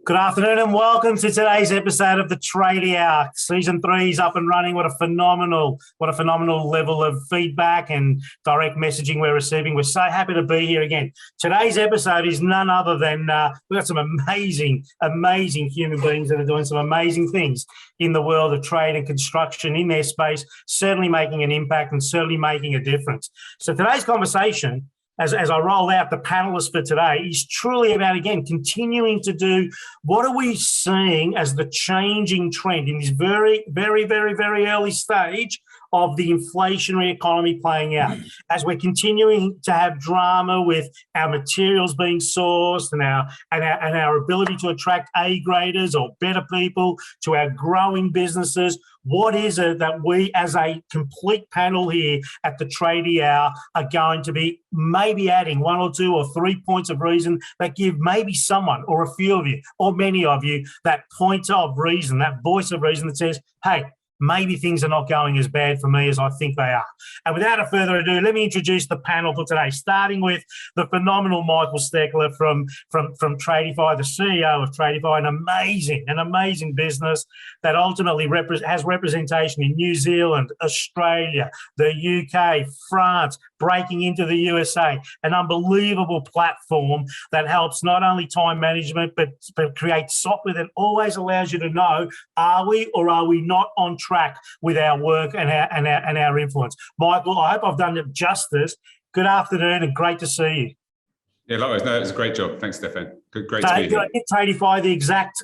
Good afternoon and welcome to today's episode of the Tradie Hour. Season 3 is up and running. What a phenomenal level of feedback and direct messaging we're receiving. We're so happy to be here again. Today's episode is none other than we've got some amazing human beings that are doing some amazing things in the world of trade and construction in their space, certainly making an impact and certainly making a difference. So today's conversation, as I roll out the panelists for today, is truly about, again, continuing to do what are we seeing as the changing trend in this very early stage of the inflationary economy playing out. As we're continuing to have drama with our materials being sourced and our ability to attract A-graders or better people to our growing businesses, what is it that we as a complete panel here at the Tradie Hour are going to be maybe adding 1 or 2 or 3 points of reason that give maybe someone or a few of you or many of you that point of reason, that voice of reason that says, hey, maybe things are not going as bad for me as I think they are. And without further ado, let me introduce the panel for today, starting with the phenomenal Michael Steckler from Tradify, the CEO of Tradify, an amazing business that ultimately has representation in New Zealand, Australia, the UK, France, breaking into the USA, an unbelievable platform that helps not only time management, but creates software that always allows you to know, are we or are we not on track with our work and our influence. Michael, I hope I've done it justice. Good afternoon and great to see you. Yeah, likewise. No, it was a great job. Thanks, Stefan. Great to be here. Tradify, the exact.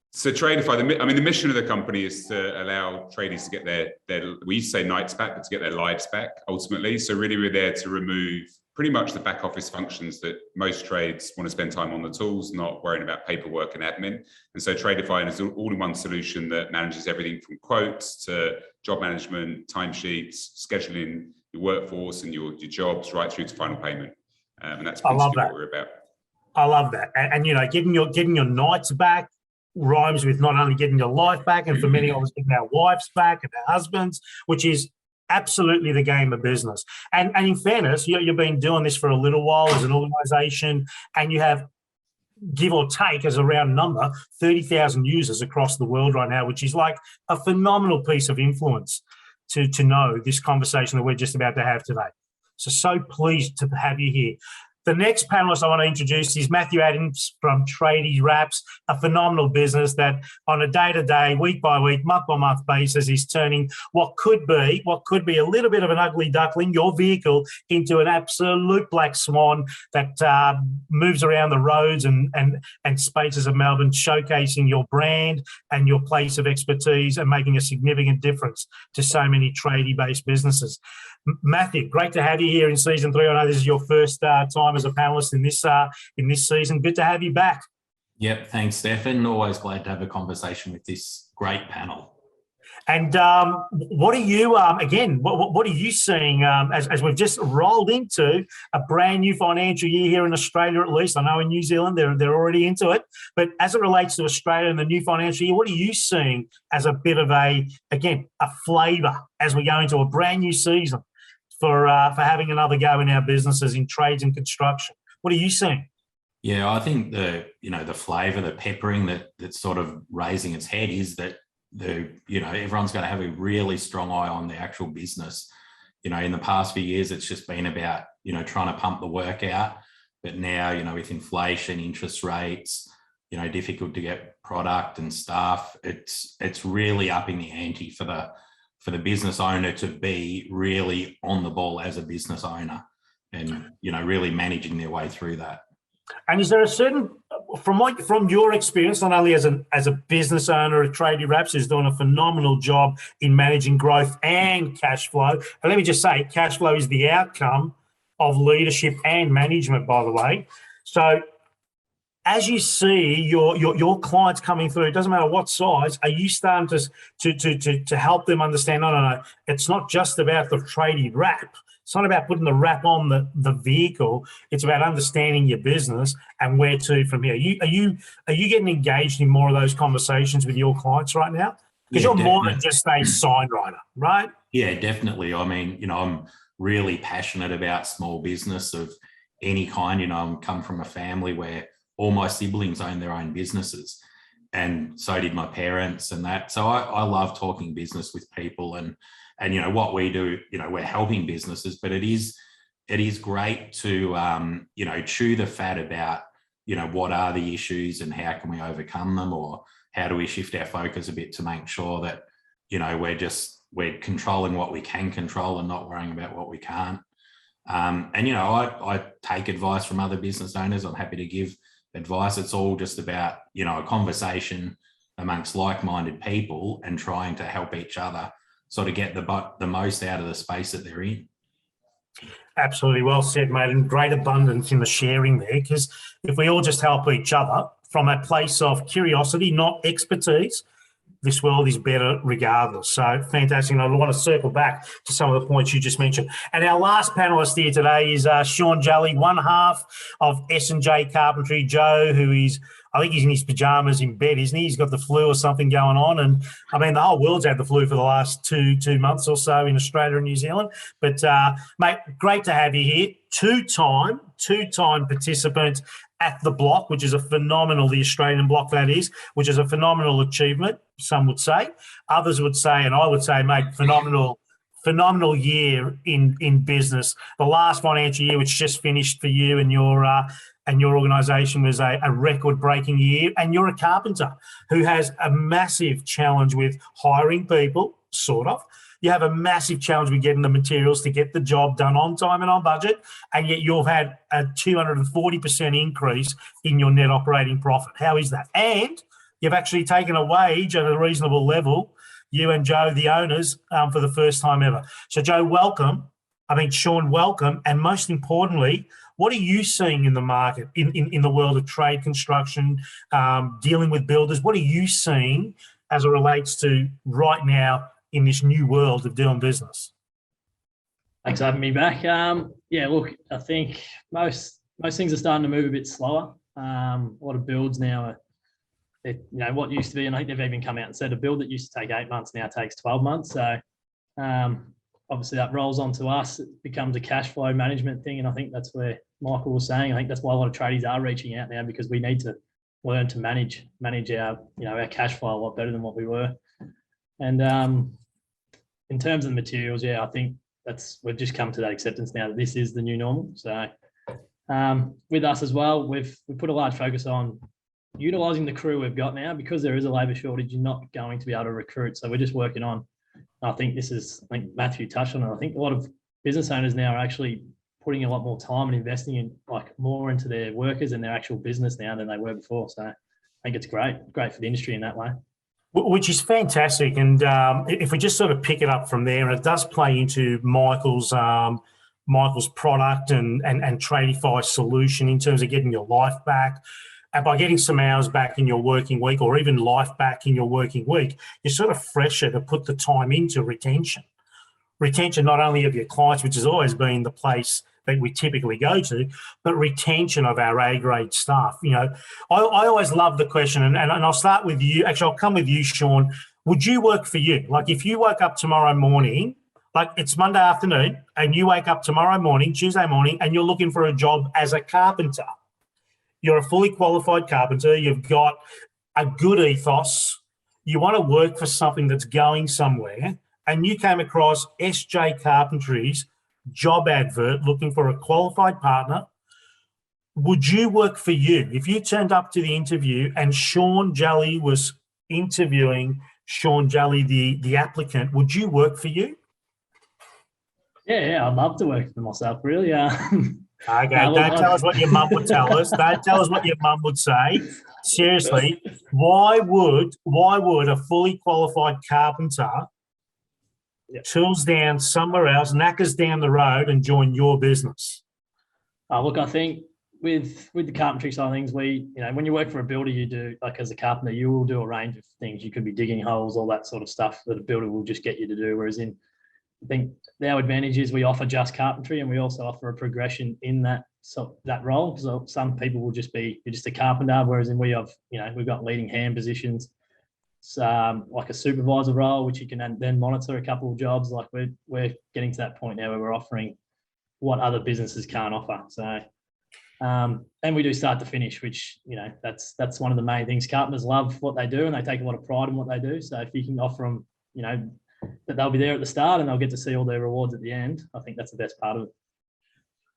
So Tradify, the mission of the company is to allow tradies to get their we used to say nights back, but to get their lives back ultimately. So really we're there to remove pretty much the back office functions that most trades want to spend time on the tools, not worrying about paperwork and admin. And so Tradify is an all-in-one solution that manages everything from quotes to job management, timesheets, scheduling your workforce and your jobs right through to final payment. And that's basically what we're about. I love that. And you know, getting your nights back rhymes with not only getting your life back, and for many of us, getting our wives back and our husbands, which is absolutely the game of business. And in fairness, you've been doing this for a little while as an organisation, and you have, give or take as a round number, 30,000 users across the world right now, which is like a phenomenal piece of influence to know this conversation that we're just about to have today. So pleased to have you here. The next panelist I want to introduce is Matthew Adams from Tradie Wraps, a phenomenal business that on a day-to-day, week-by-week, month-by-month basis is turning what could be a little bit of an ugly duckling, your vehicle, into an absolute black swan that moves around the roads and spaces of Melbourne, showcasing your brand and your place of expertise and making a significant difference to so many tradie-based businesses. Matthew, great to have you here in season 3. I know this is your first time as a panelist in this season. Good to have you back. Yep, thanks, Stefan. Always glad to have a conversation with this great panel. And what are you what are you seeing as we've just rolled into a brand new financial year here in Australia? At least I know in New Zealand they're already into it. But as it relates to Australia and the new financial year, what are you seeing as a bit of a flavour as we go into a brand new season for having another go in our businesses in trades and construction? What are you seeing? Yeah, I think the flavour, the peppering that's sort of raising its head is that everyone's going to have a really strong eye on the actual business. In the past few years, it's just been about, trying to pump the work out. But now, with inflation, interest rates, difficult to get product and staff, it's really upping the ante for the business owner to be really on the ball as a business owner and, really managing their way through that. And is there a certain, from your experience, not only as a business owner of Tradie Wraps, who's doing a phenomenal job in managing growth and cash flow, and let me just say, cash flow is the outcome of leadership and management, by the way. So as you see your clients coming through, it doesn't matter what size, are you starting to help them understand, no, it's not just about the tradie wrap. It's not about putting the wrap on the vehicle. It's about understanding your business and where to from here. Are you getting engaged in more of those conversations with your clients right now? Because you're more than just a sign writer, right? Yeah, definitely. I mean, I'm really passionate about small business of any kind. I come from a family where all my siblings own their own businesses, and so did my parents and that. So I love talking business with people, and you know what we do, you know, we're helping businesses, but it is great to you know, chew the fat about, you know, what are the issues and how can we overcome them, or how do we shift our focus a bit to make sure that, you know, we're controlling what we can control and not worrying about what we can't. And you know, I take advice from other business owners. I'm happy to give advice. It's all just about, you know, a conversation amongst like-minded people and trying to help each other sort of get the most out of the space that they're in. Absolutely well said, mate, and great abundance in the sharing there, because if we all just help each other from a place of curiosity, not expertise, this world is better regardless. So fantastic. And I want to circle back to some of the points you just mentioned. And our last panelist here today is Sean Jolly, one half of S&J Carpentry. Joe, who is, I think he's in his pajamas in bed, isn't he? He's got the flu or something going on. And I mean, the whole world's had the flu for the last two months or so in Australia and New Zealand. But mate, great to have you here. Two-time participant at the block, which is a phenomenal, the Australian block that is, which is a phenomenal achievement, some would say. Others would say, and I would say, mate, phenomenal year in business. The last financial year, which just finished for you and your organisation, was a record-breaking year. And you're a carpenter who has a massive challenge with hiring people, sort of. You have a massive challenge with getting the materials to get the job done on time and on budget, and yet you've had a 240% increase in your net operating profit. How is that? And you've actually taken a wage at a reasonable level, you and Joe, the owners, for the first time ever. So, Joe, welcome. Sean, welcome. And most importantly, what are you seeing in the market, in the world of trade construction, dealing with builders? What are you seeing as it relates to right now in this new world of doing business? Thanks for having me back. Yeah, look, I think most things are starting to move a bit slower. A lot of builds now you know, what used to be, and I think they've even come out and said a build that used to take 8 months now takes 12 months. So obviously that rolls onto us. It becomes a cash flow management thing, and I think that's where Michael was saying. I think that's why a lot of tradies are reaching out now, because we need to learn to manage our, you know, our cash flow a lot better than what we were. And in terms of the materials, yeah, I think we've just come to that acceptance now that this is the new normal. So with us as well, we've put a large focus on utilising the crew we've got now, because there is a labour shortage. You're not going to be able to recruit, so we're just working on. I think Matthew touched on it. I think a lot of business owners now are actually putting a lot more time and investing in more into their workers and their actual business now than they were before. So I think it's great for the industry in that way. Which is fantastic. And if we just sort of pick it up from there, and it does play into Michael's product and Tradify solution in terms of getting your life back. And by getting some hours back in your working week, or even life back in your working week, you're sort of fresher to put the time into retention. Retention not only of your clients, which has always been the place that we typically go to, but retention of our A-grade staff. You know, I always love the question, and I'll start with you. Actually, I'll come with you, Sean. Would you work for you? Like, if you woke up tomorrow morning, like it's Monday afternoon, and you wake up tomorrow morning, Tuesday morning, and you're looking for a job as a carpenter. You're a fully qualified carpenter. You've got a good ethos. You want to work for something that's going somewhere, and you came across SJ Carpentry's job advert looking for a qualified partner. Would you work for you? If you turned up to the interview and Sean Jolly was interviewing Sean Jolly, the applicant, would you work for you? Yeah, I'd love to work for myself, really. Okay, don't tell us what your mum would tell us. Don't tell us what your mum would say. Seriously, why would a fully qualified carpenter tools down somewhere else, knackers down the road, and join your business? Look, I think with the carpentry side of things, when you work for a builder, you do, like as a carpenter, you will do a range of things. You could be digging holes, all that sort of stuff that a builder will just get you to do. Whereas I think our advantage is we offer just carpentry, and we also offer a progression in that role. So some people will you're just a carpenter, whereas we've got leading hand positions. Like a supervisor role, which you can then monitor a couple of jobs. Like we're getting to that point now where we're offering what other businesses can't offer. So And we do start to finish, which, you know, that's one of the main things. Carpenters love what they do and they take a lot of pride in what they do. So if you can offer them, you know, that they'll be there at the start and they'll get to see all their rewards at the end, I think that's the best part of it.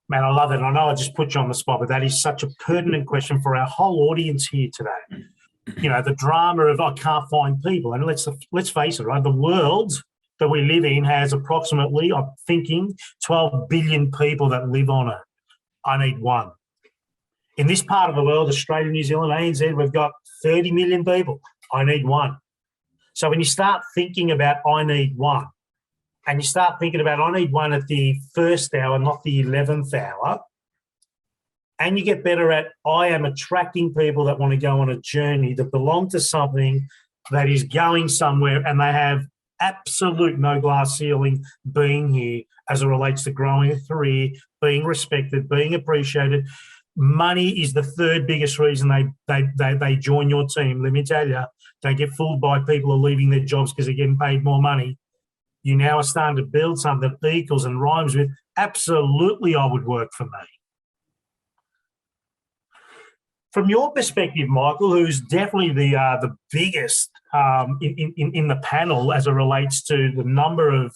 Man, I love it. And I know I just put you on the spot, but that is such a pertinent question for our whole audience here today. You know, the drama of I can't find people. And let's face it, right? The world that we live in has approximately, I'm thinking, 12 billion people that live on it. I need one. In this part of the world, Australia, New Zealand, ANZ, we've got 30 million people. I need one. So when you start thinking about I need one, and you start thinking about I need one at the first hour, not the 11th hour, and you get better at I am attracting people that want to go on a journey, that belong to something that is going somewhere, and they have absolute no glass ceiling being here as it relates to growing a career, being respected, being appreciated. Money is the third biggest reason they join your team. Let me tell you, don't get fooled by people who are leaving their jobs because they're getting paid more money. You now are starting to build something that equals and rhymes with absolutely I would work for me. From your perspective, Michael, who's definitely the biggest in the panel as it relates to the number of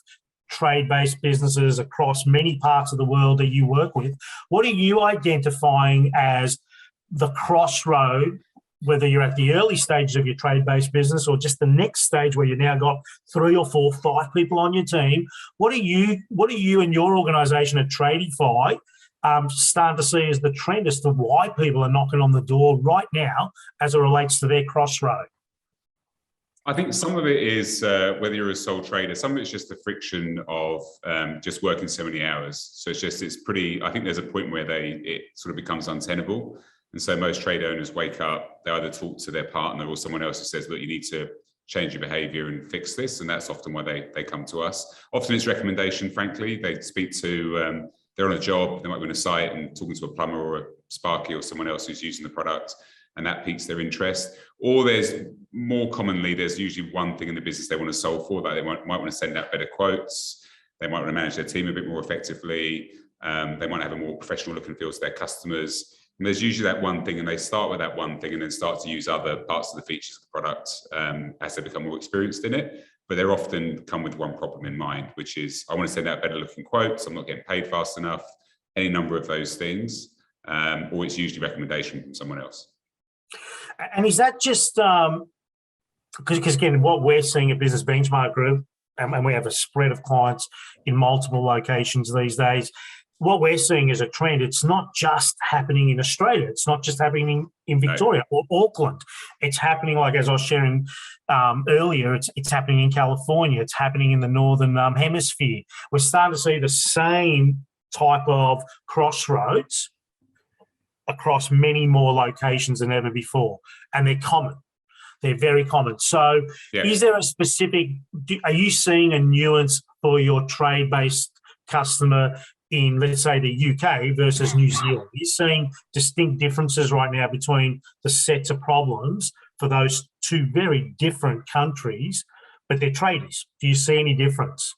trade-based businesses across many parts of the world that you work with, what are you identifying as the crossroad, whether you're at the early stages of your trade-based business or just the next stage where you've now got 3 or 4, 5 people on your team? What are you and your organisation at Tradiefy starting to see as the trend as to why people are knocking on the door right now as it relates to their crossroad? I think some of it is whether you're a sole trader, some of it's just the friction of just working so many hours. So it's pretty, I think there's a point where it sort of becomes untenable. And so most trade owners wake up, they either talk to their partner or someone else who says, look, you need to change your behavior and fix this. And that's often why they come to us. Often it's recommendation, frankly. They speak to, they're on a job, they might be on a site and talking to a plumber or a Sparky or someone else who's using the product, and that piques their interest. Or there's usually one thing in the business they want to solve for, that they might want to send out better quotes. They might want to manage their team a bit more effectively. They might have a more professional look and feel to their customers. And there's usually that one thing, and they start with that one thing and then start to use other parts of the features of the product as they become more experienced in it. But they're often come with one problem in mind, which is I want to send out better looking quotes. I'm not getting paid fast enough. Any number of those things, or it's usually recommendation from someone else. And is that just because again, what we're seeing at Business Benchmark Group, and we have a spread of clients in multiple locations these days, what we're seeing is a trend. It's not just happening in Australia. It's not just happening in Victoria or Auckland. It's happening, like as I was sharing earlier, it's happening in California. It's happening in the Northern Hemisphere. We're starting to see the same type of crossroads across many more locations than ever before. And they're common. They're very common. So Is there a specific, are you seeing a nuance for your trade-based customer in, let's say, the UK versus New Zealand? Are you seeing distinct differences right now between the sets of problems for those two very different countries, but they're tradies? Do you see any difference?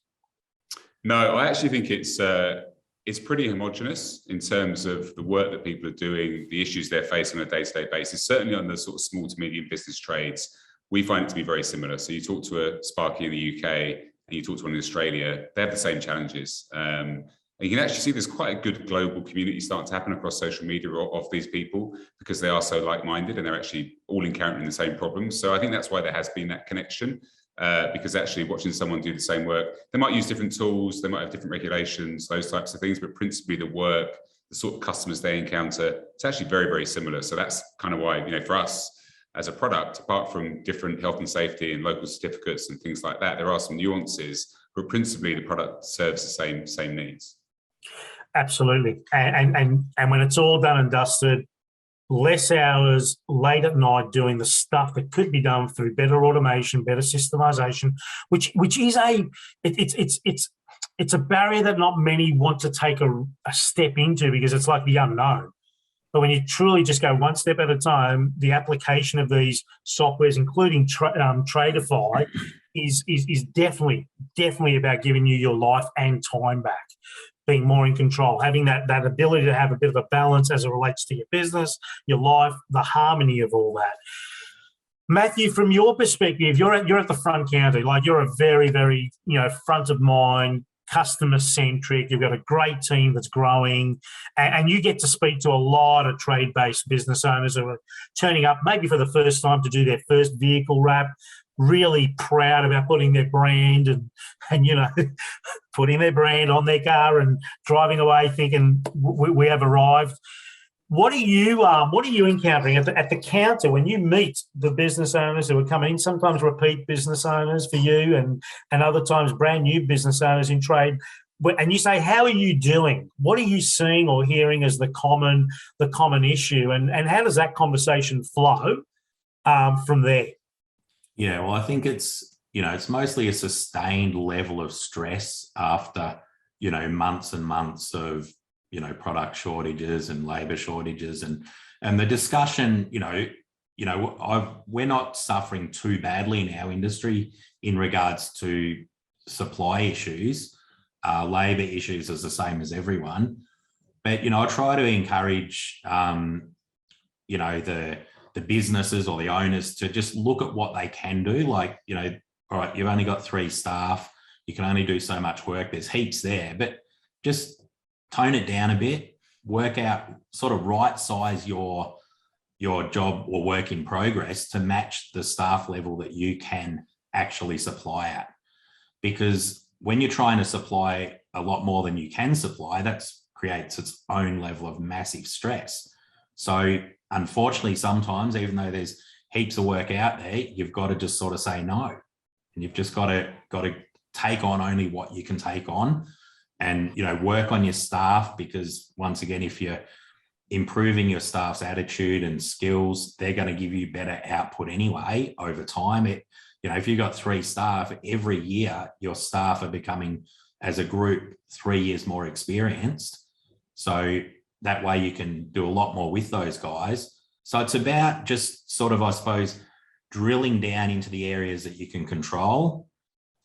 No, I actually think it's pretty homogenous in terms of the work that people are doing, the issues they're facing on a day-to-day basis. Certainly on the sort of small to medium business trades, we find it to be very similar. So you talk to a Sparky in the UK and you talk to one in Australia, they have the same challenges. And you can actually see there's quite a good global community starting to happen across social media of these people, because they are so like-minded and they're actually all encountering the same problems. So I think that's why there has been that connection. Because actually watching someone do the same work, they might use different tools, they might have different regulations, those types of things, but principally the work, the sort of customers they encounter, it's actually very, very similar. So that's kind of why, for us as a product, apart from different health and safety and local certificates and things like that, there are some nuances, but principally the product serves the same needs. Absolutely. And when it's all done and dusted, less hours late at night doing the stuff that could be done through better automation, better systemization, which is it's a barrier that not many want to take a step into, because it's like the unknown. But when you truly just go one step at a time, the application of these softwares, including Tradiefy, is definitely about giving you your life and time back. being more in control, having that ability to have a bit of a balance as it relates to your business, your life, the harmony of all that. Matthew, from your perspective, you're at the front counter. Like, you're a very, very, front of mind, customer centric. You've got a great team that's growing, and you get to speak to a lot of trade-based business owners who are turning up maybe for the first time to do their first vehicle wrap, really proud about putting their brand and putting their brand on their car and driving away thinking we have arrived. What are you encountering at the counter when you meet the business owners who are coming in? Sometimes repeat business owners for you, and other times brand new business owners in trade. And you say, how are you doing? What are you seeing or hearing as the common issue, and how does that conversation flow from there? Yeah, well, I think it's mostly a sustained level of stress after months and months of product shortages and labor shortages, and the discussion, we're not suffering too badly in our industry in regards to supply issues. Labor issues is the same as everyone, but I try to encourage the businesses or the owners to just look at what they can do. Like, all right, you've only got 3 staff, you can only do so much work, there's heaps there, but just tone it down a bit, work out, sort of right size your job or work in progress to match the staff level that you can actually supply at. Because when you're trying to supply a lot more than you can supply, that creates its own level of massive stress. So unfortunately, sometimes, even though there's heaps of work out there, you've got to just sort of say no. And you've just got to take on only what you can take on, and work on your staff, because once again, if you're improving your staff's attitude and skills, they're going to give you better output anyway over time. If you've got 3 staff, every year your staff are becoming, as a group, 3 years more experienced. So that way you can do a lot more with those guys. So it's about just sort of, I suppose, drilling down into the areas that you can control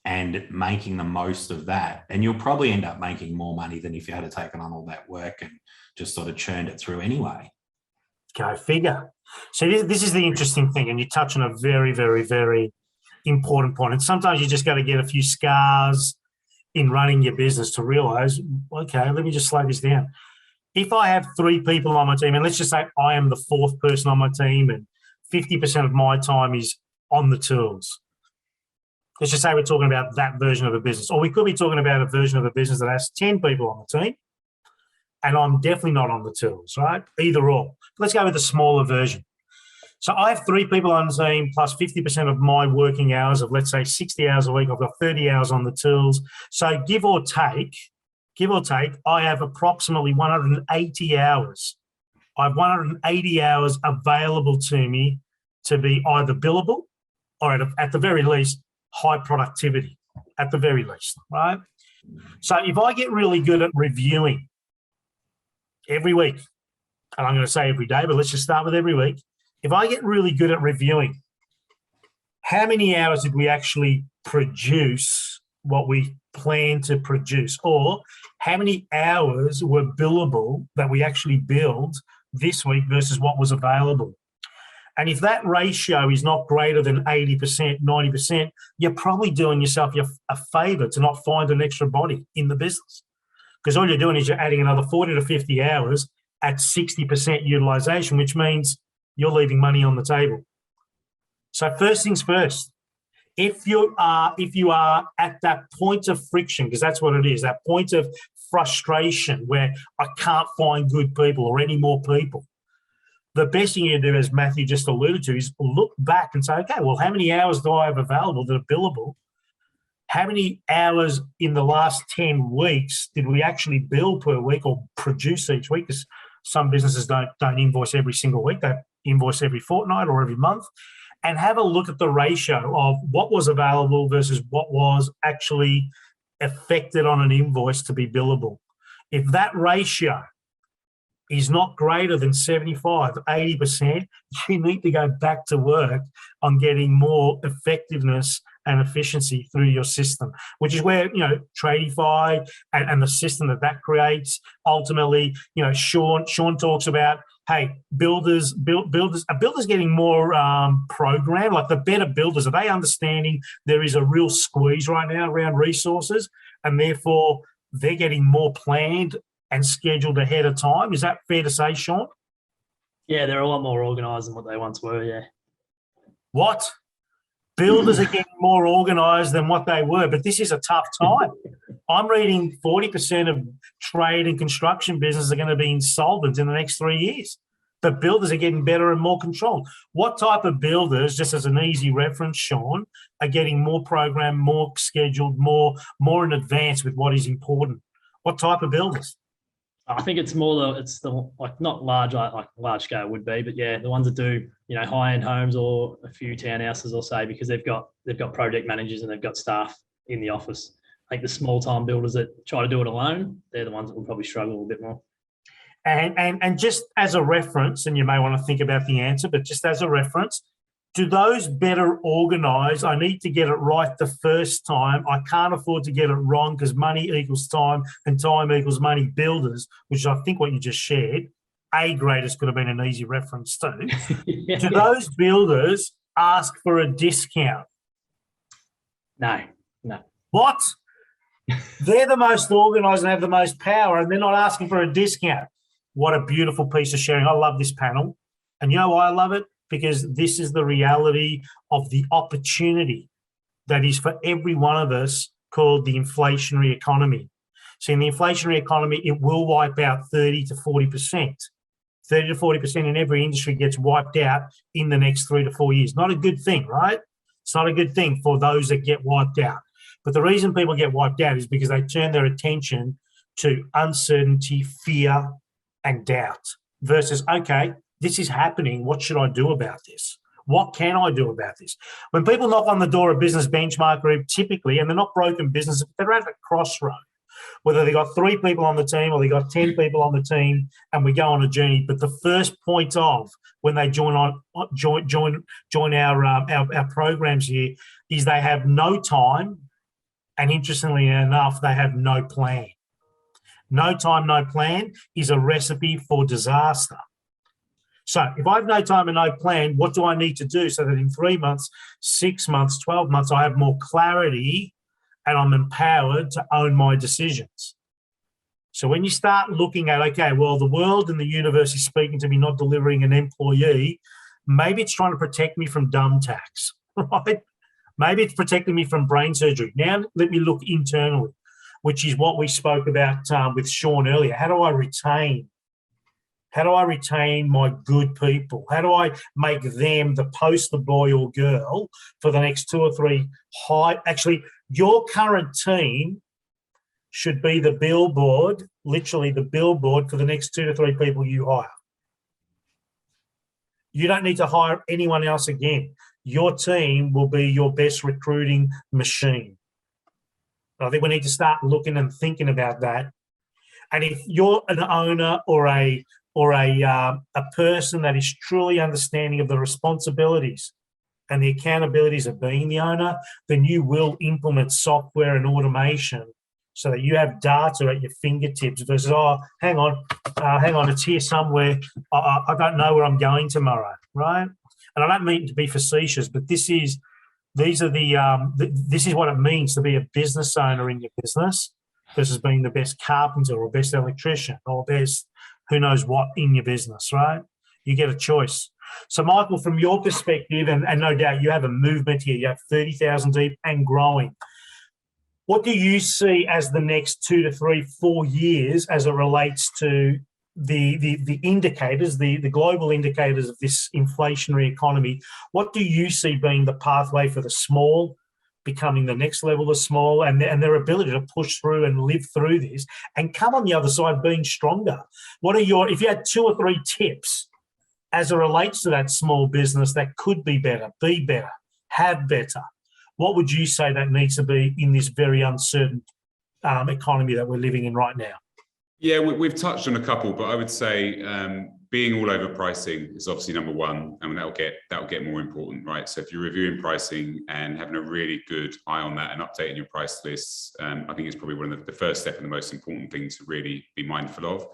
and making the most of that. And you'll probably end up making more money than if you had taken on all that work and just sort of churned it through anyway. Go figure. So this is the interesting thing, and you touch on a very, very, very important point. And sometimes you just got to get a few scars in running your business to realise, okay, let me just slow this down. If I have 3 people on my team, and let's just say I am the 4th person on my team, and 50% of my time is on the tools. Let's just say we're talking about that version of a business. Or we could be talking about a version of a business that has 10 people on the team, and I'm definitely not on the tools, right? Either or. Let's go with the smaller version. So I have 3 people on the team plus 50% of my working hours of, let's say, 60 hours a week. I've got 30 hours on the tools. So give or take, I have approximately 180 hours. I have 180 hours available to me to be either billable or at the very least, high productivity, at the very least, right? So if I get really good at reviewing every week, and I'm going to say every day, but let's just start with every week. If I get really good at reviewing, how many hours did we actually produce what we plan to produce, or how many hours were billable that we actually billed this week versus what was available? And if that ratio is not greater than 80%, 90%, you're probably doing yourself a favour to not find an extra body in the business, because all you're doing is you're adding another 40 to 50 hours at 60% utilisation, which means you're leaving money on the table. So first things first, if you are at that point of friction, because that's what it is, that point of frustration where I can't find good people or any more people, the best thing you do, as Matthew just alluded to, is look back and say, okay, well, how many hours do I have available that are billable? How many hours in the last 10 weeks did we actually bill per week or produce each week? Because some businesses don't invoice every single week. They invoice every fortnight or every month. And have a look at the ratio of what was available versus what was actually affected on an invoice to be billable. If that ratio is not greater than 75, 80%, you need to go back to work on getting more effectiveness and efficiency through your system, which is where, Tradify and the system that creates, ultimately, Sean talks about, hey, builders getting more programmed, like the better builders, are they understanding there is a real squeeze right now around resources, and therefore they're getting more planned and scheduled ahead of time? Is that fair to say, Sean? Yeah, they're a lot more organised than what they once were, yeah. What? Builders are getting more organised than what they were, but this is a tough time. I'm reading 40% of trade and construction businesses are going to be insolvent in the next 3 years. But builders are getting better and more controlled. What type of builders, just as an easy reference, Sean, are getting more programmed, more scheduled, more in advance with what is important? What type of builders? I think it's more like not large, like large scale would be, but yeah, the ones that do, high end homes or a few townhouses, I'll say, because they've got project managers and they've got staff in the office. I think the small time builders that try to do it alone, they're the ones that will probably struggle a little bit more. And just as a reference, and you may want to think about the answer, but just as a reference, do those better organised? I need to get it right the first time. I can't afford to get it wrong because money equals time and time equals money. Builders, which is I think what you just shared, A graders could have been an easy reference too. Yeah. Do those builders ask for a discount? No. What? They're the most organised and have the most power, and they're not asking for a discount. What a beautiful piece of sharing. I love this panel. And you know why I love it? Because this is the reality of the opportunity that is for every one of us, called the inflationary economy. So in the inflationary economy, it will wipe out 30 to 40%. 30 to 40% in every industry gets wiped out in the next 3 to 4 years. Not a good thing, right? It's not a good thing for those that get wiped out. But the reason people get wiped out is because they turn their attention to uncertainty, fear, and doubt versus, okay, this is happening. What should I do about this? What can I do about this? When people knock on the door of Business Benchmark Group, typically, and they're not broken businesses, they're at a crossroad, whether they got 3 people on the team or they got 10 people on the team, and we go on a journey. But the first point of when they join our programs here is they have no time, and interestingly enough, they have no plan. No time, no plan is a recipe for disaster. So if I have no time and no plan, what do I need to do so that in 3 months, 6 months, 12 months, I have more clarity and I'm empowered to own my decisions? So when you start looking at, okay, well, the world and the universe is speaking to me, not delivering an employee, maybe it's trying to protect me from dumb tax, right? Maybe it's protecting me from brain surgery. Now let me look internally, which is what we spoke about with Sean earlier. How do I retain my good people? How do I make them the poster boy or girl for the next 2 or 3 actually, your current team should be the billboard, literally the billboard for the next 2 to 3 people you hire. You don't need to hire anyone else again. Your team will be your best recruiting machine. I think we need to start looking and thinking about that. And if you're an owner or a person that is truly understanding of the responsibilities and the accountabilities of being the owner, then you will implement software and automation so that you have data at your fingertips versus, hang on, it's here somewhere. I don't know where I'm going tomorrow, right? And I don't mean to be facetious, but this is what it means to be a business owner in your business versus being the best carpenter or best electrician or best who knows what in your business, right? You get a choice. So, Michael, from your perspective, and no doubt you have a movement here, you have 30,000 deep and growing. What do you see as the next 2 to 3, 4 years as it relates to the indicators, the global indicators of this inflationary economy? What do you see being the pathway for the small becoming the next level of small and their ability to push through and live through this and come on the other side being stronger? What are if you had 2 or 3 tips as it relates to that small business that could be better, have better, what would you say that needs to be in this very uncertain economy that we're living in right now? Yeah, we've touched on a couple, but I would say being all over pricing is obviously number one, and that'll get more important, right? So if you're reviewing pricing and having a really good eye on that and updating your price lists, I think it's probably one of the first step and the most important thing to really be mindful of.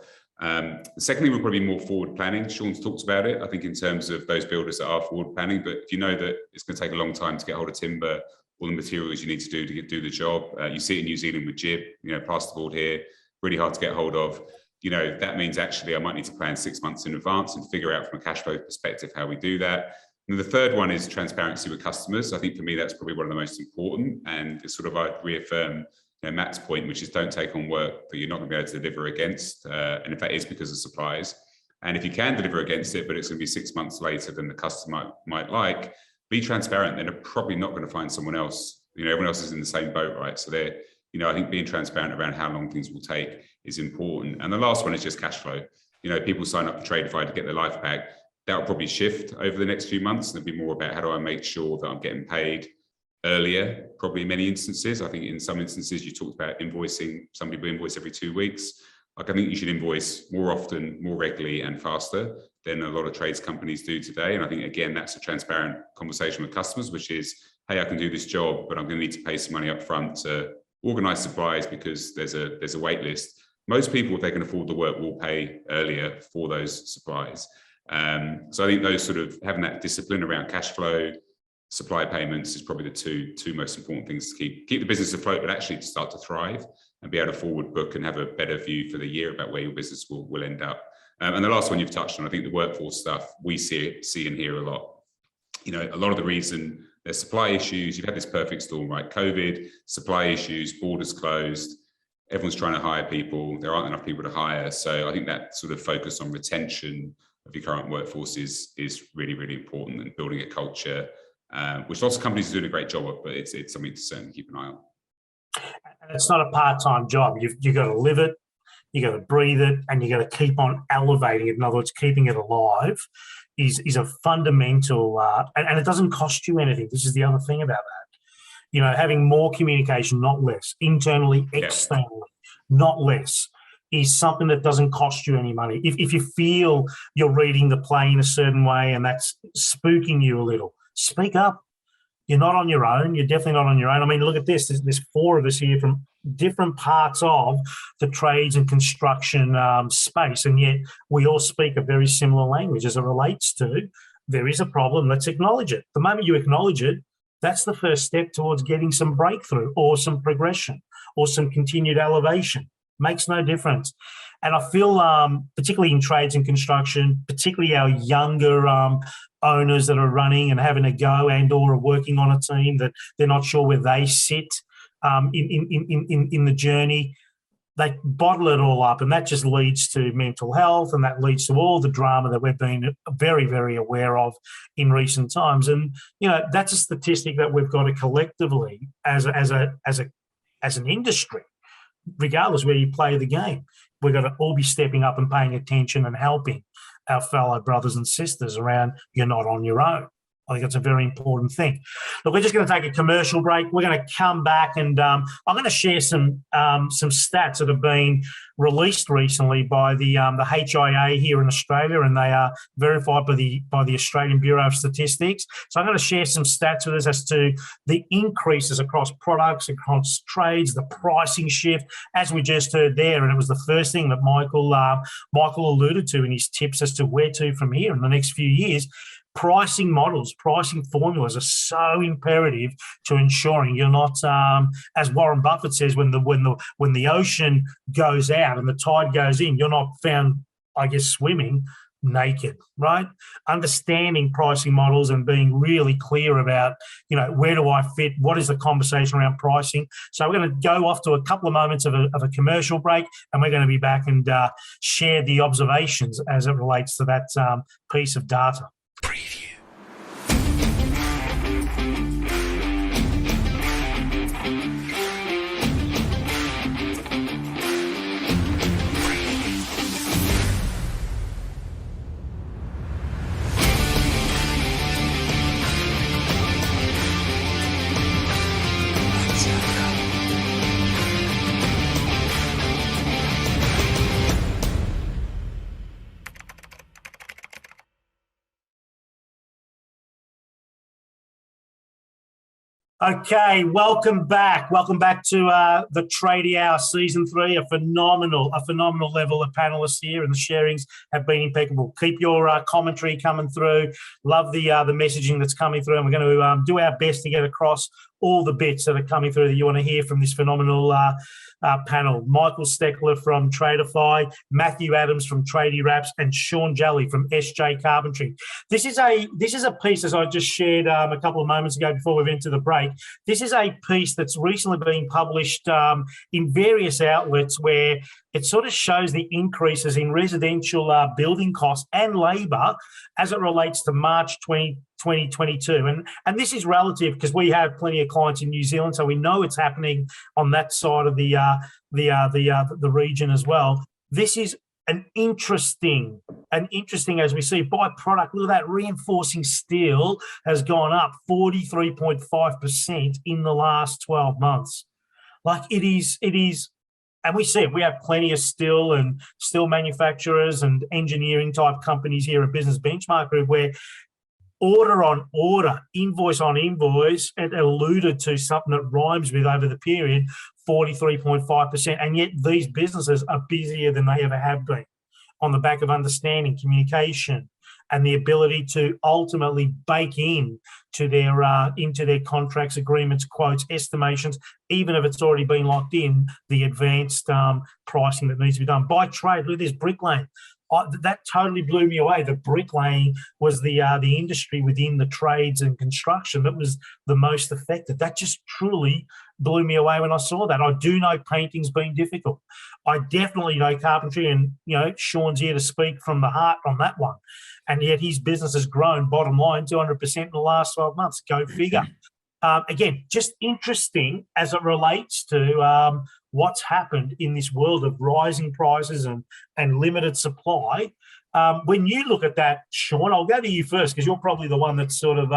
Secondly, we're probably more forward planning. Sean's talked about it, I think, in terms of those builders that are forward planning. But if you know that it's going to take a long time to get hold of timber, all the materials you need to do to do the job, you see it in New Zealand with jib, plasterboard here, really hard to get hold of. That means actually I might need to plan 6 months in advance and figure out from a cash flow perspective how we do that. And the third one is transparency with customers. I think for me, that's probably one of the most important. And it's sort of, I'd reaffirm Matt's point, which is don't take on work that you're not going to be able to deliver against. And if that is because of supplies, and if you can deliver against it, but it's going to be 6 months later than the customer might like, be transparent. Then they're probably not going to find someone else. Everyone else is in the same boat, right? So I think being transparent around how long things will take is important. And the last one is just cash flow. People sign up for Tradie to get their life back. That'll probably shift over the next few months. And it'll be more about how do I make sure that I'm getting paid earlier, probably in many instances. I think in some instances you talked about invoicing. Some people invoice every 2 weeks. I think you should invoice more often, more regularly and faster than a lot of trades companies do today. And I think, again, that's a transparent conversation with customers, which is, hey, I can do this job, but I'm going to need to pay some money up front to organize supplies because there's a wait list. Most people, if they can afford the work, will pay earlier for those supplies. So I think those sort of having that discipline around cash flow, supply payments is probably the two most important things to keep the business afloat, but actually to start to thrive and be able to forward book and have a better view for the year about where your business will end up. And the last one you've touched on, I think the workforce stuff, we see and hear a lot. A lot of the reason there's supply issues, you've had this perfect storm, right? COVID, supply issues, borders closed, everyone's trying to hire people, there aren't enough people to hire. So I think that sort of focus on retention of your current workforce is really, really important, and building a culture, which lots of companies are doing a great job of, but it's something to certainly keep an eye on. And it's not a part-time job. You've got to live it, you got to breathe it, and you got to keep on elevating it. In other words, keeping it alive is a fundamental, and it doesn't cost you anything. This is the other thing about that. Having more communication, not less, internally, externally, not less, is something that doesn't cost you any money. If you feel you're reading the play in a certain way and that's spooking you a little, speak up. You're not on your own. You're definitely not on your own. I mean, look at this. There's 4 of us here from different parts of the trades and construction space, and yet we all speak a very similar language as it relates to there is a problem. Let's acknowledge it. The moment you acknowledge it, that's the first step towards getting some breakthrough or some progression or some continued elevation. Makes no difference. And I feel, particularly in trades and construction, particularly our younger owners that are running and having a go and or are working on a team that they're not sure where they sit in the journey, they bottle it all up, and that just leads to mental health, and that leads to all the drama that we've been very, very aware of in recent times. And that's a statistic that we've got to collectively, as an industry, regardless where you play the game, we've got to all be stepping up and paying attention and helping our fellow brothers and sisters around. You're not on your own. I think that's a very important thing. Look, we're just going to take a commercial break. We're going to come back, and I'm going to share some stats that have been released recently by the HIA here in Australia, and they are verified by the Australian Bureau of Statistics. So I'm going to share some stats with us as to the increases across products, across trades, the pricing shift, as we just heard there. And it was the first thing that Michael alluded to in his tips as to where to from here in the next few years. Pricing models, pricing formulas are so imperative to ensuring you're not, as Warren Buffett says, when the ocean goes out and the tide goes in, you're not found, I guess, swimming naked, right? Understanding pricing models and being really clear about, where do I fit? What is the conversation around pricing? So we're going to go off to a couple of moments of a commercial break, and we're going to be back and share the observations as it relates to that piece of data. Preview. Okay, welcome back. Welcome back to the Tradie Hour Season 3. A phenomenal level of panelists here, and the sharings have been impeccable. Keep your commentary coming through. Love the messaging that's coming through, and we're going to do our best to get across all the bits that are coming through that you want to hear from this phenomenal panel. Michael Steckler from Tradeify, Matthew Adams from Tradie Wraps, and Sean Jalley from SJ Carpentry. This is a piece, as I just shared a couple of moments ago before we went to the break. This is a piece that's recently been published in various outlets where it sort of shows the increases in residential building costs and labour as it relates to March 2022. And this is relative because we have plenty of clients in New Zealand, so we know it's happening on that side of the region as well. This is an interesting, as we see, by product. Look at that, reinforcing steel has gone up 43.5% in the last 12 months. Like it is, and we see it. We have plenty of steel and steel manufacturers and engineering type companies here at Business Benchmark Group where order on order, invoice on invoice, it alluded to something that rhymes with over the period, 43.5%. And yet these businesses are busier than they ever have been on the back of understanding, communication, and the ability to ultimately bake into their contracts, agreements, quotes, estimations, even if it's already been locked in, the advanced pricing that needs to be done. By trade, look at this, bricklaying. That totally blew me away. The bricklaying was the industry within the trades and construction that was the most affected. That just truly blew me away when I saw that. I do know painting's been difficult. I definitely know carpentry, and Sean's here to speak from the heart on that one. And yet his business has grown, bottom line, 200% in the last 12 months. Go figure. Again, just interesting as it relates to what's happened in this world of rising prices and limited supply. When you look at that, Sean, I'll go to you first because you're probably the one that's sort of,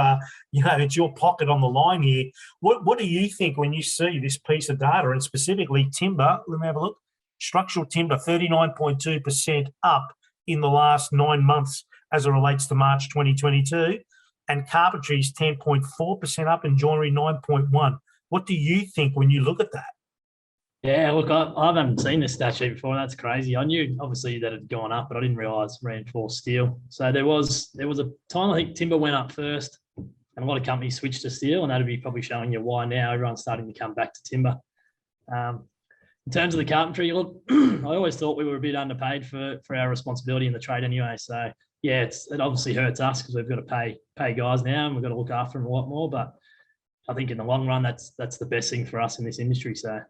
it's your pocket on the line here. What do you think when you see this piece of data, and specifically timber? Let me have a look. Structural timber, 39.2% up in the last 9 months as it relates to March 2022. And carpentry is 10.4% up, and joinery 9.1%. What do you think when you look at that? Yeah, look, I haven't seen this stat sheet before. That's crazy. I knew obviously that it had gone up, but I didn't realise reinforced steel. So there was a time I think timber went up first, and a lot of companies switched to steel, and that'd be probably showing you why now everyone's starting to come back to timber. In terms of the carpentry, look, I always thought we were a bit underpaid for our responsibility in the trade anyway. So yeah, it obviously hurts us because we've got to pay guys now, and we've got to look after them a lot more. But I think in the long run, that's the best thing for us in this industry. So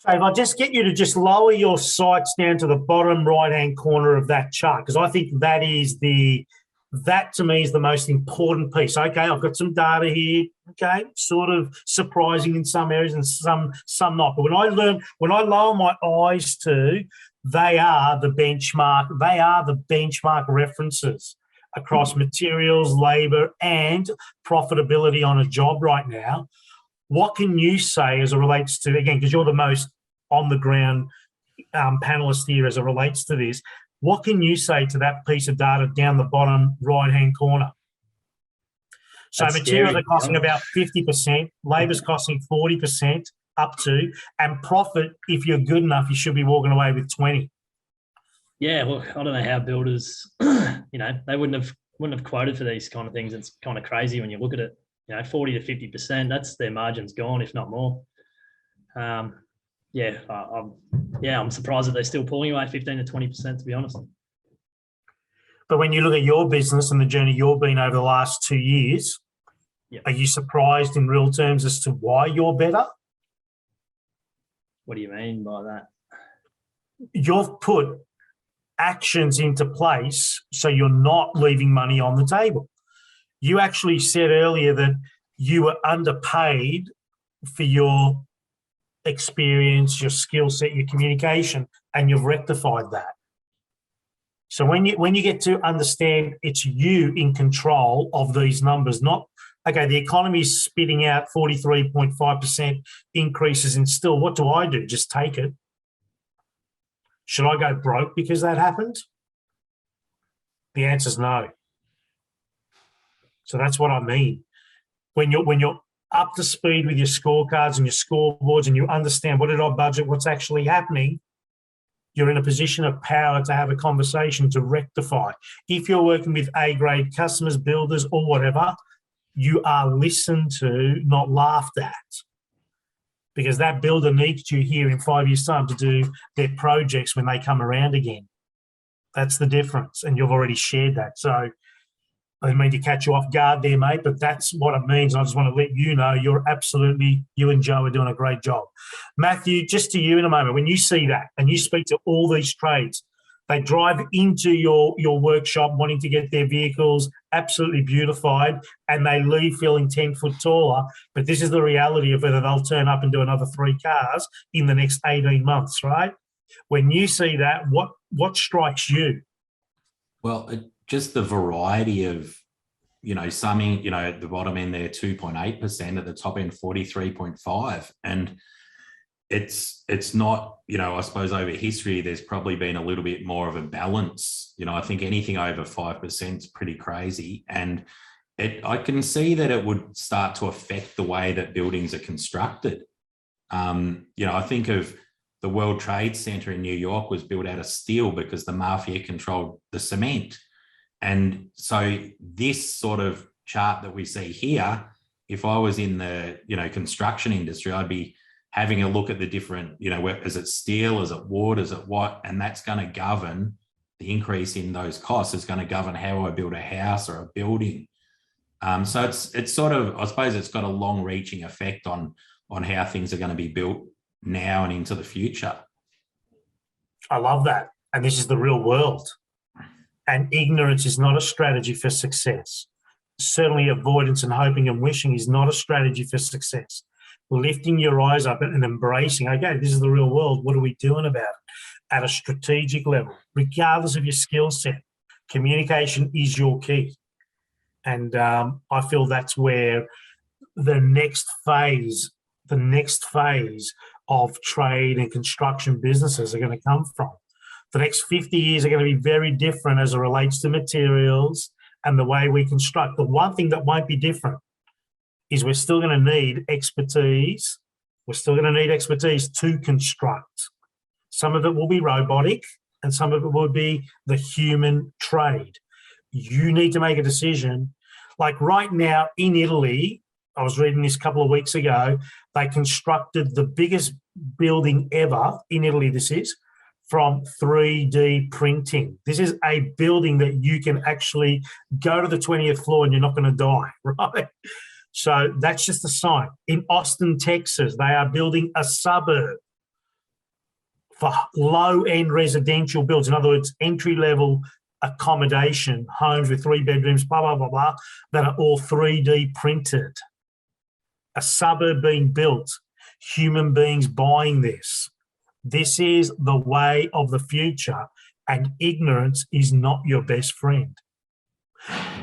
if I just get you to just lower your sights down to the bottom right-hand corner of that chart, because I think that to me is the most important piece. Okay, I've got some data here. Okay, sort of surprising in some areas and some not. But when I lower my eyes to, they are the benchmark references across materials, labour, and profitability on a job right now. What can you say as it relates to, again, because you're the most on-the-ground panelist here as it relates to this, what can you say to that piece of data down the bottom right-hand corner? So that's materials are costing about 50%, labour's costing 40% up to, and profit, if you're good enough, you should be walking away with 20. Yeah, look, I don't know how builders, they wouldn't have quoted for these kind of things. It's kind of crazy when you look at it. 40 to 50%, that's their margins gone, if not more. I'm surprised that they're still pulling away 15 to 20%, to be honest. But when you look at your business and the journey you've been over the last 2 years, yep, are you surprised in real terms as to why you're better? What do you mean by that? You've put actions into place so you're not leaving money on the table. You actually said earlier that you were underpaid for your experience, your skill set, your communication, and you've rectified that. So when you get to understand it's you in control of these numbers, not, okay, the economy is spitting out 43.5% increases in steel. What do I do? Just take it? Should I go broke because that happened? The answer is no. So that's what I mean. When you're up to speed with your scorecards and your scoreboards and you understand what did I budget, what's actually happening, you're in a position of power to have a conversation to rectify. If you're working with A-grade customers, builders, or whatever, you are listened to, not laughed at. Because that builder needs you here in 5 years' time to do their projects when they come around again. That's the difference, and you've already shared that. So I didn't mean to catch you off guard there, mate, but that's what it means. I just want to let you know you and Joe are doing a great job. Matthew, just to you in a moment, when you see that and you speak to all these trades, they drive into your workshop wanting to get their vehicles absolutely beautified and they leave feeling 10 foot taller. But this is the reality of whether they'll turn up and do another 3 cars in the next 18 months, right? When you see that, what strikes you? Well, just the variety of, summing, at the bottom end there, 2.8%, at the top end, 43.5%. And it's not, I suppose over history, there's probably been a little bit more of a balance. I think anything over 5% is pretty crazy. And I can see that it would start to affect the way that buildings are constructed. I think of the World Trade Center in New York was built out of steel because the mafia controlled the cement. And so this sort of chart that we see here, if I was in the, construction industry, I'd be having a look at the different, is it steel, is it wood, is it what? And that's going to govern the increase in those costs. It's going to govern how I build a house or a building. So it's sort of, I suppose it's got a long reaching effect on how things are going to be built now and into the future. I love that. And this is the real world. And ignorance is not a strategy for success. Certainly avoidance and hoping and wishing is not a strategy for success. Lifting your eyes up and embracing, okay, this is the real world. What are we doing about it? At a strategic level, regardless of your skill set, communication is your key. And I feel that's where the next phase of trade and construction businesses are going to come from. The next 50 years are going to be very different as it relates to materials and the way we construct. The one thing that won't be different is we're still going to need expertise. We're still going to need expertise to construct. Some of it will be robotic and some of it will be the human trade. You need to make a decision. Like right now in Italy, I was reading this a couple of weeks ago, they constructed the biggest building ever in Italy, this is, from 3D printing. This is a building that you can actually go to the 20th floor and you're not going to die, right? So that's just a sign. In Austin, Texas, they are building a suburb for low-end residential builds. In other words, entry-level accommodation, homes with 3 bedrooms, blah, blah, blah, blah, that are all 3D printed. A suburb being built, human beings buying this. This is the way of the future, and ignorance is not your best friend.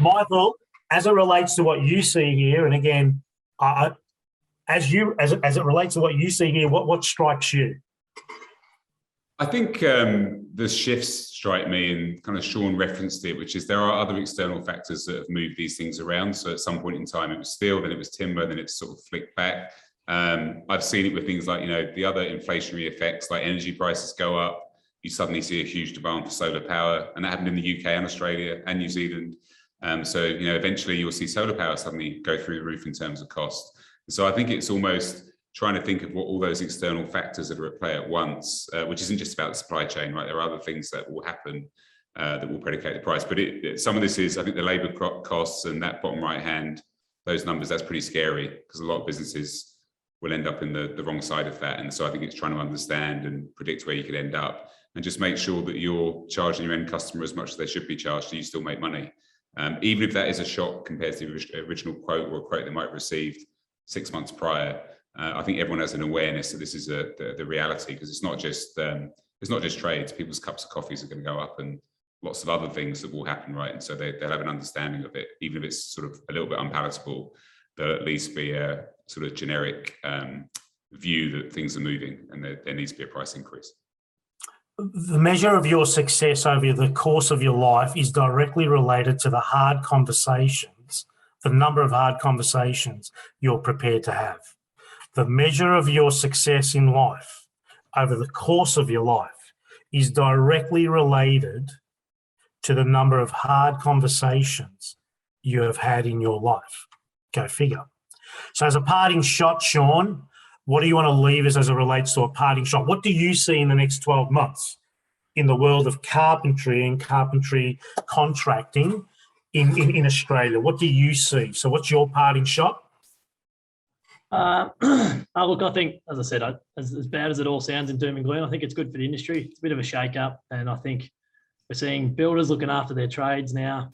Michael, as it relates to what you see here, and again, as it relates to what you see here, what strikes you? I think the shifts strike me, and kind of Sean referenced it, which is there are other external factors that have moved these things around. So at some point in time, it was steel, then it was timber, then it's sort of flicked back. I've seen it with things like, the other inflationary effects, like energy prices go up. You suddenly see a huge demand for solar power, and that happened in the UK and Australia and New Zealand. So, eventually you'll see solar power suddenly go through the roof in terms of cost. So I think it's almost trying to think of what all those external factors that are at play at once, which isn't just about the supply chain, right? There are other things that will happen that will predicate the price. But some of this is, I think, the labour costs and that bottom right hand, those numbers, that's pretty scary because a lot of businesses will end up in the wrong side of that. And so I think it's trying to understand and predict where you could end up and just make sure that you're charging your end customer as much as they should be charged so you still make money. Even if that is a shock compared to the original quote or a quote they might have received 6 months prior, I think everyone has an awareness that this is the reality, because it's not just trades. People's cups of coffees are going to go up and lots of other things that will happen, right? And so they'll have an understanding of it, even if it's sort of a little bit unpalatable. There'll at least be a sort of generic view that things are moving and there needs to be a price increase. The measure of your success over the course of your life is directly related to the hard conversations the number of hard conversations you're prepared to have. The measure of your success in life over the course of your life is directly related to the number of hard conversations you have had in your life. Go figure. So as a parting shot, Sean, what do you want to leave us as it relates to a parting shot? What do you see in the next 12 months in the world of carpentry and carpentry contracting in Australia? What do you see? So what's your parting shot? Look, I think, as I said, as bad as it all sounds in doom and gloom, I think it's good for the industry. It's a bit of a shake-up, and I think we're seeing builders looking after their trades now.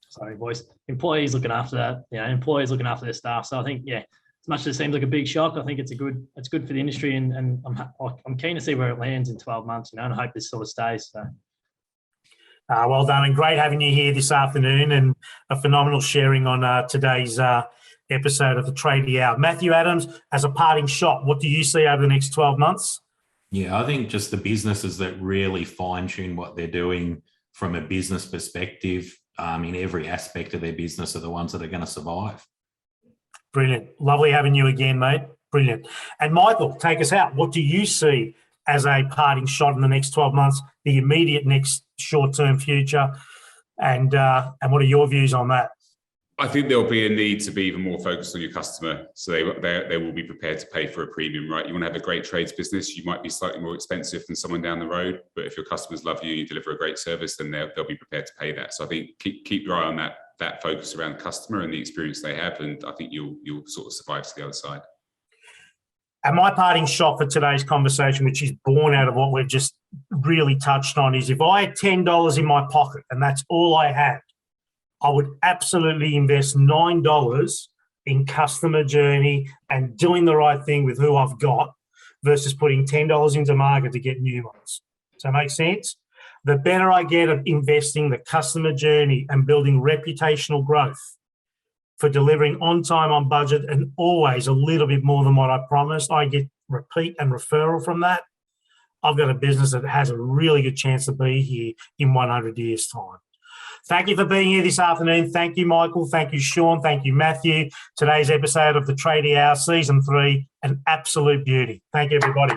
Sorry, voice. Employees looking after that. Employees looking after their staff. So I think, as much as it seems like a big shock, I think it's good for the industry, and I'm keen to see where it lands in 12 months. And I hope this sort of stays. So. Well done, and great having you here this afternoon, and a phenomenal sharing on today's episode of the Tradie Hour. Matthew Adams, as a parting shot, what do you see over the next 12 months? Yeah, I think just the businesses that really fine-tune what they're doing from a business perspective in every aspect of their business are the ones that are going to survive. Brilliant. Lovely having you again, mate. Brilliant. And Michael, take us out. What do you see as a parting shot in the next 12 months, the immediate next short-term future, and what are your views on that? I think there'll be a need to be even more focused on your customer. So they will be prepared to pay for a premium, right? You want to have a great trades business. You might be slightly more expensive than someone down the road, but if your customers love you and you deliver a great service, then they'll be prepared to pay that. So I think keep your eye on that focus around the customer and the experience they have, and I think you'll sort of survive to the other side. And my parting shot for today's conversation, which is born out of what we've just really touched on, is if I had $10 in my pocket and that's all I had, I would absolutely invest $9 in customer journey and doing the right thing with who I've got versus putting $10 into market to get new ones. Does that make sense? The better I get at investing the customer journey and building reputational growth for delivering on time, on budget, and always a little bit more than what I promised, I get repeat and referral from that. I've got a business that has a really good chance to be here in 100 years' time. Thank you for being here this afternoon. Thank you, Michael. Thank you, Sean. Thank you, Matthew. Today's episode of the Tradie Hour Season 3, an absolute beauty. Thank you, everybody.